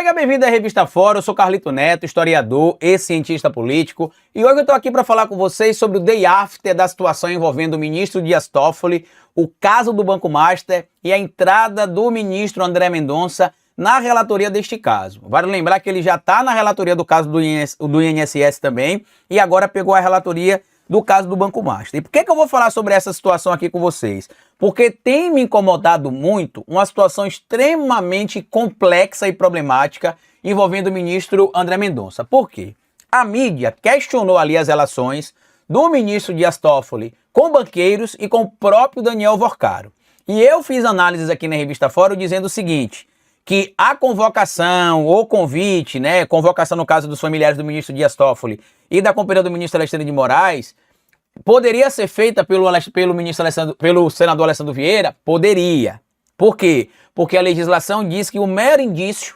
Seja bem-vindo à Revista Fora, eu sou Carlito Neto, historiador e cientista político, e hoje eu estou aqui para falar com vocês sobre o day after da situação envolvendo o ministro Dias Toffoli, o caso do Banco Master e a entrada do ministro André Mendonça na relatoria deste caso. Vale lembrar que ele já está na relatoria do caso do INSS também, e agora pegou a relatoria do caso do Banco Master. E por que eu vou falar sobre essa situação aqui com vocês? Porque tem me incomodado muito uma situação extremamente complexa e problemática envolvendo o ministro André Mendonça. Por quê? A mídia questionou ali as relações do ministro Dias Toffoli com banqueiros e com o próprio Daniel Worcaro. E eu fiz análises aqui na Revista Fora dizendo o seguinte, que a convocação ou convite, convocação no caso dos familiares do ministro Dias Toffoli e da companheira do ministro Alexandre de Moraes, poderia ser feita pelo senador Alessandro Vieira? Poderia. Por quê? Porque a legislação diz que o mero indício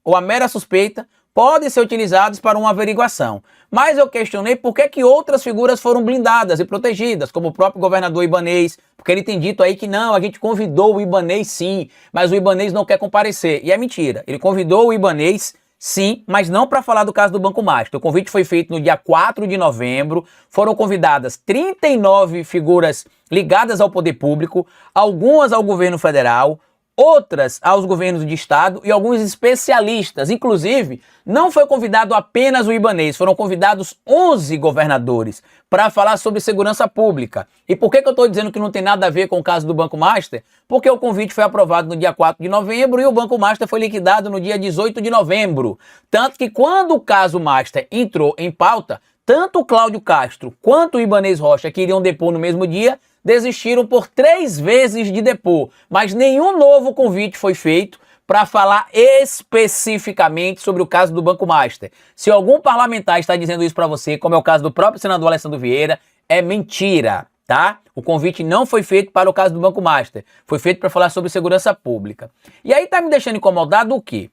ou a mera suspeita podem ser utilizados para uma averiguação. Mas eu questionei por que outras figuras foram blindadas e protegidas, como o próprio governador Ibanez, porque ele tem dito aí que não, a gente convidou o Ibanez sim, mas o Ibanez não quer comparecer. E é mentira, ele convidou o Ibanez sim, mas não para falar do caso do Banco Master. O convite foi feito no dia 4 de novembro, foram convidadas 39 figuras ligadas ao poder público, algumas ao governo federal, outras aos governos de estado e alguns especialistas. Inclusive, não foi convidado apenas o Ibanez, foram convidados 11 governadores para falar sobre segurança pública. E por que eu estou dizendo que não tem nada a ver com o caso do Banco Master? Porque o convite foi aprovado no dia 4 de novembro e o Banco Master foi liquidado no dia 18 de novembro. Tanto que quando o caso Master entrou em pauta, tanto o Cláudio Castro quanto o Ibanez Rocha, que iriam depor no mesmo dia, desistiram por 3 vezes de depor, mas nenhum novo convite foi feito para falar especificamente sobre o caso do Banco Master. Se algum parlamentar está dizendo isso para você, como é o caso do próprio senador Alessandro Vieira, é mentira, tá? O convite não foi feito para o caso do Banco Master, foi feito para falar sobre segurança pública. E aí tá me deixando incomodado o quê?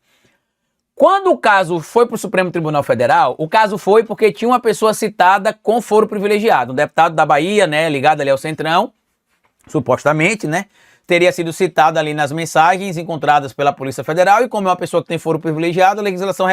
Quando o caso foi para o Supremo Tribunal Federal, o caso foi porque tinha uma pessoa citada com foro privilegiado, um deputado da Bahia, ligado ali ao Centrão, supostamente, teria sido citado ali nas mensagens encontradas pela Polícia Federal, e como é uma pessoa que tem foro privilegiado, a legislação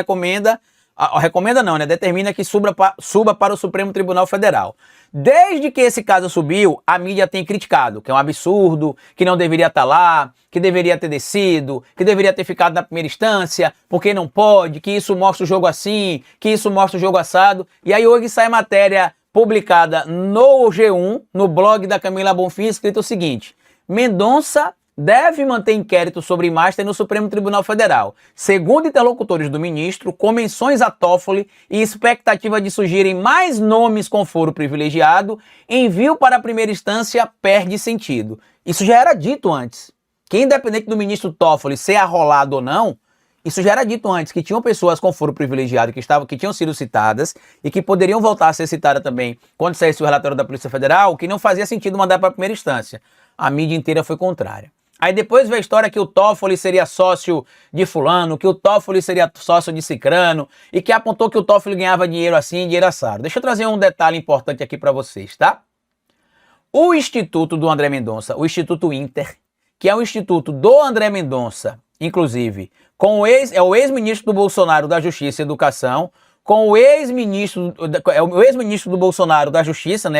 determina que suba para o Supremo Tribunal Federal. Desde que esse caso subiu, a mídia tem criticado, que é um absurdo, que não deveria estar lá, que deveria ter descido, que deveria ter ficado na primeira instância, porque não pode, que isso mostra o jogo assim, que isso mostra o jogo assado. E aí hoje sai matéria publicada no G1, no blog da Camila Bonfim, escrito o seguinte: Mendonça deve manter inquérito sobre Master no Supremo Tribunal Federal. Segundo interlocutores do ministro, com menções a Toffoli e expectativa de surgirem mais nomes com foro privilegiado, envio para a primeira instância perde sentido. Isso já era dito antes. Que independente do ministro Toffoli ser arrolado ou não, isso já era dito antes, que tinham pessoas com foro privilegiado que tinham sido citadas e que poderiam voltar a ser citadas também quando saísse o relatório da Polícia Federal, que não fazia sentido mandar para a primeira instância. A mídia inteira foi contrária. Aí depois veio a história que o Toffoli seria sócio de fulano, que o Toffoli seria sócio de cicrano, e que apontou que o Toffoli ganhava dinheiro assim, dinheiro assado. Deixa eu trazer um detalhe importante aqui para vocês, tá? O Instituto do André Mendonça, o Instituto Inter, que é um instituto do André Mendonça, inclusive, com o ex-ministro do Bolsonaro da Justiça e Educação, com o ex-ministro do Bolsonaro da Justiça,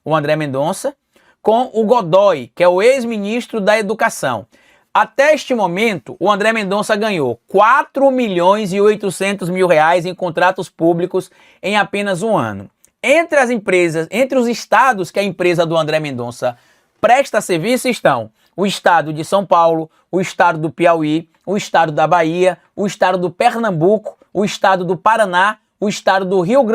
o André Mendonça, com o Godoy, que é o ex-ministro da Educação. Até este momento, o André Mendonça ganhou 4 milhões e 800 mil reais em contratos públicos em apenas um ano. Entre as empresas, entre os estados que a empresa do André Mendonça presta serviço estão o estado de São Paulo, o estado do Piauí, o estado da Bahia, o estado do Pernambuco, o estado do Paraná, o estado do Rio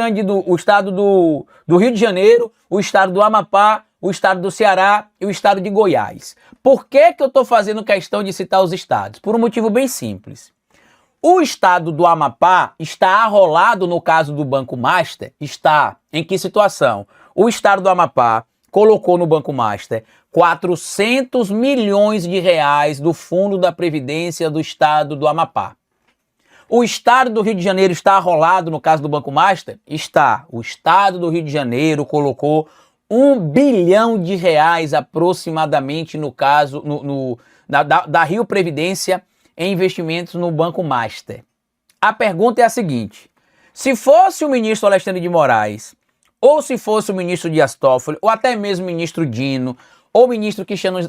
do Rio de Janeiro, o estado do Amapá, o estado do Ceará e o estado de Goiás. Por que eu estou fazendo questão de citar os estados? Por um motivo bem simples. O estado do Amapá está arrolado no caso do Banco Master? Está. Em que situação? O estado do Amapá colocou no Banco Master 400 milhões de reais do Fundo da Previdência do estado do Amapá. O estado do Rio de Janeiro está arrolado no caso do Banco Master? Está. O estado do Rio de Janeiro colocou 1 bilhão de reais aproximadamente no caso da Rio Previdência em investimentos no Banco Master. A pergunta é a seguinte: se fosse o ministro Alexandre de Moraes, ou se fosse o ministro Dias Toffoli, ou até mesmo o ministro Dino, ou o ministro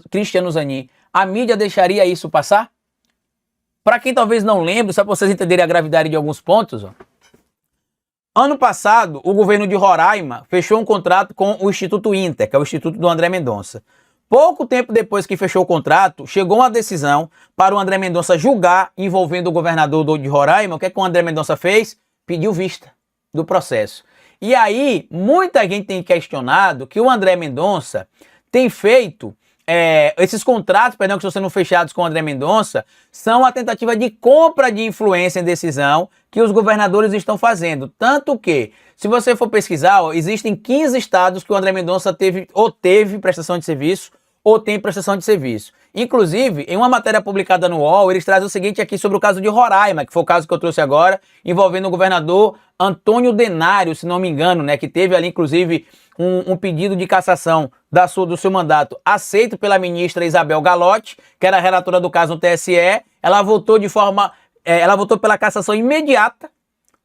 Cristiano Zanin, a mídia deixaria isso passar? Para quem talvez não lembre, só para vocês entenderem a gravidade de alguns pontos, ó. Ano passado, o governo de Roraima fechou um contrato com o Instituto Inter, que é o Instituto do André Mendonça. Pouco tempo depois que fechou o contrato, chegou uma decisão para o André Mendonça julgar envolvendo o governador de Roraima. O que é que o André Mendonça fez? Pediu vista do processo. E aí, muita gente tem questionado que o André Mendonça tem feito... esses contratos, que estão sendo fechados com o André Mendonça, são a tentativa de compra de influência em decisão que os governadores estão fazendo. Tanto que, se você for pesquisar, ó, existem 15 estados que o André Mendonça teve prestação de serviço ou tem prestação de serviço. Inclusive, em uma matéria publicada no UOL, eles trazem o seguinte aqui sobre o caso de Roraima, que foi o caso que eu trouxe agora, envolvendo o governador Antônio Denário, se não me engano, né, que teve ali, inclusive, um pedido de cassação do seu mandato aceito pela ministra Isabel Galotti, que era a relatora do caso no TSE. Ela votou pela cassação imediata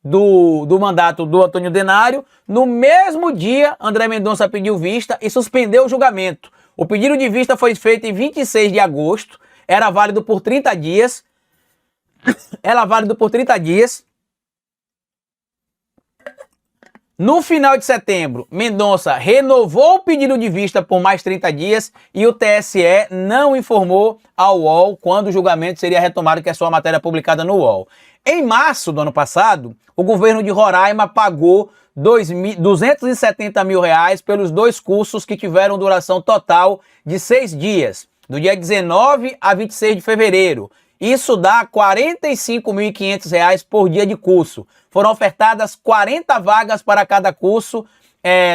do mandato do Antônio Denário. No mesmo dia, André Mendonça pediu vista e suspendeu o julgamento. O pedido de vista foi feito em 26 de agosto, era válido por 30 dias. No final de setembro, Mendonça renovou o pedido de vista por mais 30 dias e o TSE não informou ao UOL quando o julgamento seria retomado, que é só a matéria publicada no UOL. Em março do ano passado, o governo de Roraima pagou R$270 mil pelos 2 cursos que tiveram duração total de 6 dias, do dia 19 a 26 de fevereiro. Isso dá R$ 45.500 por dia de curso. Foram ofertadas 40 vagas para cada curso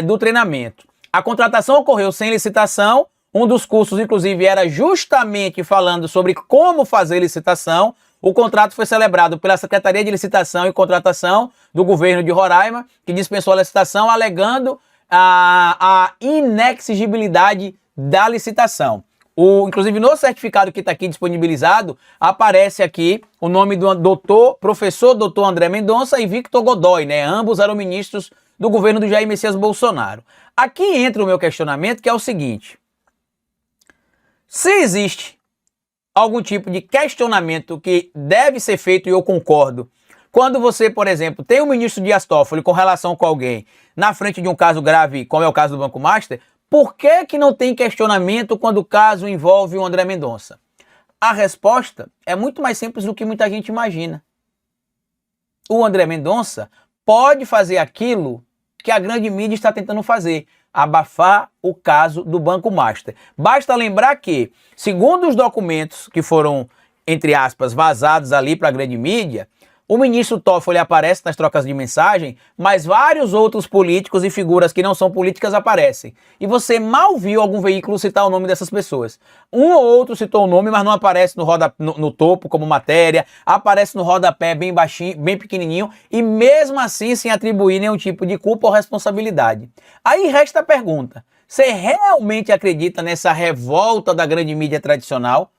do treinamento. A contratação ocorreu sem licitação. Um dos cursos, inclusive, era justamente falando sobre como fazer licitação. O contrato foi celebrado pela Secretaria de Licitação e Contratação do governo de Roraima, que dispensou a licitação, alegando a inexigibilidade da licitação. Inclusive, no certificado que está aqui disponibilizado, aparece aqui o nome do professor doutor André Mendonça e Victor Godoy, né? Ambos eram ministros do governo do Jair Messias Bolsonaro. Aqui entra o meu questionamento, que é o seguinte: se existe algum tipo de questionamento que deve ser feito, e eu concordo, quando você, por exemplo, tem o ministro Dias Toffoli com relação com alguém na frente de um caso grave, como é o caso do Banco Master, por que não tem questionamento quando o caso envolve o André Mendonça? A resposta é muito mais simples do que muita gente imagina. O André Mendonça pode fazer aquilo que a grande mídia está tentando fazer: abafar o caso do Banco Master. Basta lembrar que, segundo os documentos que foram, entre aspas, vazados ali para a grande mídia, o ministro Toffoli aparece nas trocas de mensagem, mas vários outros políticos e figuras que não são políticas aparecem. E você mal viu algum veículo citar o nome dessas pessoas. Um ou outro citou o nome, mas não aparece no topo como matéria, aparece no rodapé bem baixinho, bem pequenininho, e mesmo assim sem atribuir nenhum tipo de culpa ou responsabilidade. Aí resta a pergunta: você realmente acredita nessa revolta da grande mídia tradicional?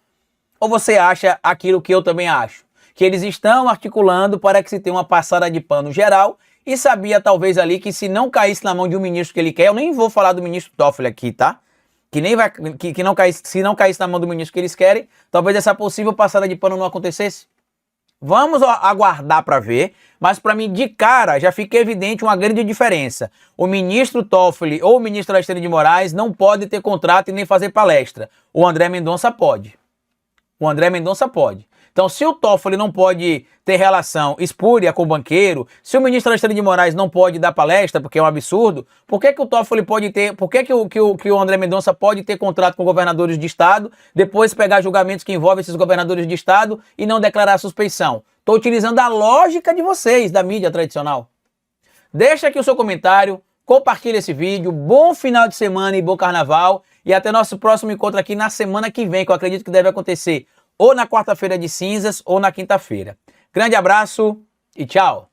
Ou você acha aquilo que eu também acho? Que eles estão articulando para que se tenha uma passada de pano geral, e sabia talvez ali que se não caísse na mão de um ministro que ele quer, eu nem vou falar do ministro Toffoli aqui, tá? Se não caísse na mão do ministro que eles querem, talvez essa possível passada de pano não acontecesse. Vamos aguardar para ver, mas para mim de cara já fica evidente uma grande diferença. O ministro Toffoli ou o ministro Alexandre de Moraes não pode ter contrato e nem fazer palestra. O André Mendonça pode. Então, se o Toffoli não pode ter relação espúria com o banqueiro, se o ministro Alexandre de Moraes não pode dar palestra, porque é um absurdo, por que o Toffoli pode ter, por que o André Mendonça pode ter contrato com governadores de estado, depois pegar julgamentos que envolvem esses governadores de estado e não declarar suspeição? Estou utilizando a lógica de vocês, da mídia tradicional. Deixa aqui o seu comentário, compartilha esse vídeo, bom final de semana e bom carnaval, e até nosso próximo encontro aqui na semana que vem, que eu acredito que deve acontecer ou na quarta-feira de cinzas ou na quinta-feira. Grande abraço e tchau!